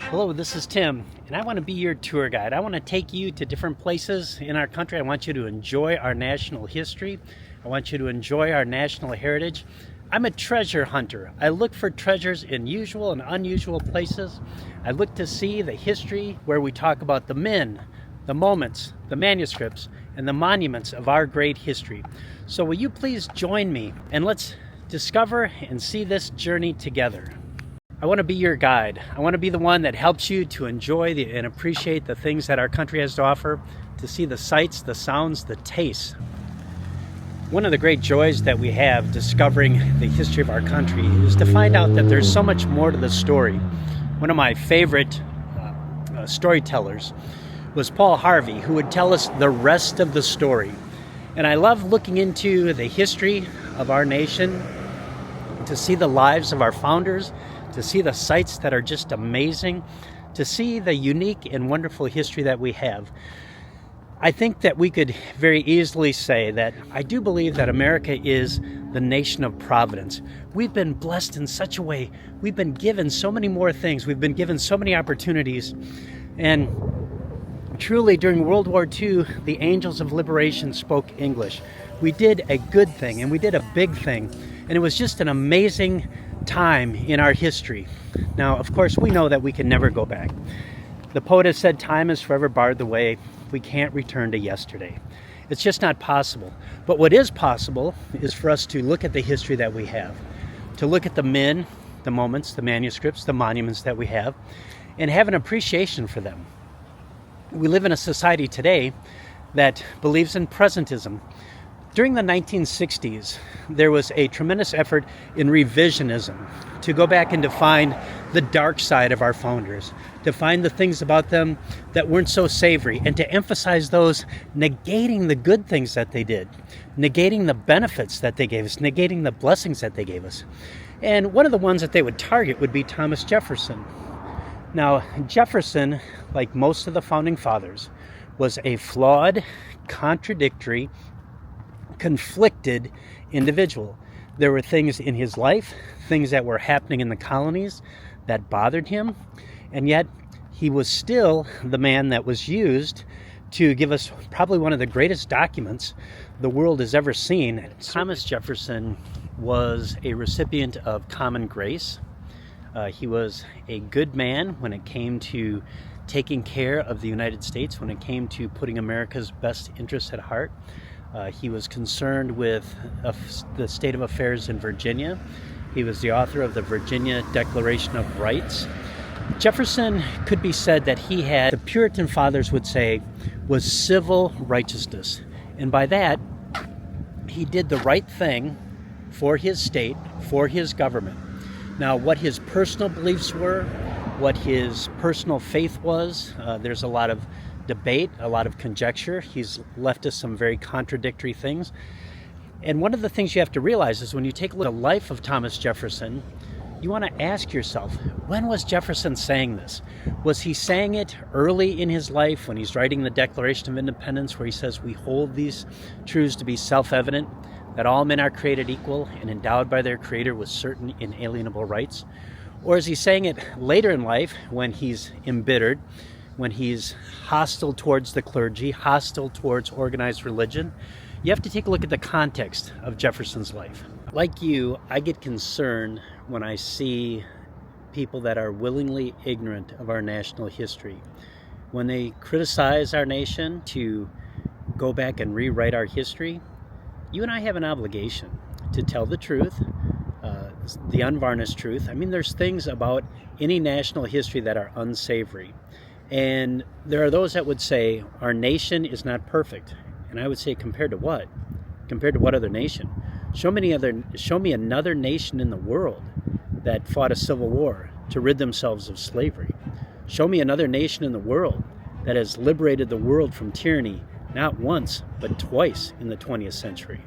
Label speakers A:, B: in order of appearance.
A: Hello, this is Tim, and I want to be your tour guide. I want to take you to different places in our country. I want you to enjoy our national history. I want you to enjoy our national heritage. I'm a treasure hunter. I look for treasures in usual and unusual places. I look to see the history where we talk about the men, the moments, the manuscripts, and the monuments of our great history. So will you please join me and let's discover and see this journey together. I want to be your guide. I want to be the one that helps you to enjoy and appreciate the things that our country has to offer, to see the sights, the sounds, the tastes. One of the great joys that we have discovering the history of our country is to find out that there's so much more to the story. One of my favorite storytellers was Paul Harvey, who would tell us the rest of the story. And I love looking into the history of our nation, to see the lives of our founders, to see the sights that are just amazing, to see the unique and wonderful history that we have. I think that we could very easily say that I do believe that America is the nation of providence. We've been blessed in such a way. We've been given so many more things. We've been given so many opportunities. And truly, during World War II, the angels of liberation spoke English. We did a good thing, and we did a big thing. And it was just an amazing time in our history. Now, of course, we know that we can never go back. The poet has said, time has forever barred the way. We can't return to yesterday. It's just not possible. But what is possible is for us to look at the history that we have, to look at the men, the moments, the manuscripts, the monuments that we have, and have an appreciation for them. We live in a society today that believes in presentism. During the 1960s, there was a tremendous effort in revisionism to go back and to find the dark side of our founders, to find the things about them that weren't so savory, and to emphasize those, negating the good things that they did, negating the benefits that they gave us, negating the blessings that they gave us. And one of the ones that they would target would be Thomas Jefferson. Now, Jefferson, like most of the founding fathers, was a flawed, contradictory, conflicted individual. There were things in his life, things that were happening in the colonies that bothered him, and yet he was still the man that was used to give us probably one of the greatest documents the world has ever seen. Thomas Jefferson was a recipient of common grace. He was a good man when it came to taking care of the United States, when it came to putting America's best interests at heart. He was concerned with the state of affairs in Virginia. He was the author of the Virginia Declaration of Rights. Jefferson could be said that he had, the Puritan fathers would say, was civil righteousness. And by that, he did the right thing for his state, for his government. Now, what his personal beliefs were, what his personal faith was, there's a lot of debate, a lot of conjecture. He's left us some very contradictory things. And one of the things you have to realize is when you take a look at the life of Thomas Jefferson, you want to ask yourself, when was Jefferson saying this? Was he saying it early in his life when he's writing the Declaration of Independence, where he says we hold these truths to be self-evident, that all men are created equal and endowed by their Creator with certain inalienable rights? Or is he saying it later in life when he's embittered, when he's hostile towards the clergy, hostile towards organized religion? You have to take a look at the context of Jefferson's life. Like you, I get concerned when I see people that are willingly ignorant of our national history. When they criticize our nation to go back and rewrite our history, you and I have an obligation to tell the truth, the unvarnished truth. I mean, there's things about any national history that are unsavory. And there are those that would say our nation is not perfect. And I would say, compared to what? Compared to what other nation? Show me another nation in the world that fought a civil war to rid themselves of slavery. Show me another nation in the world that has liberated the world from tyranny, not once, but twice in the 20th century.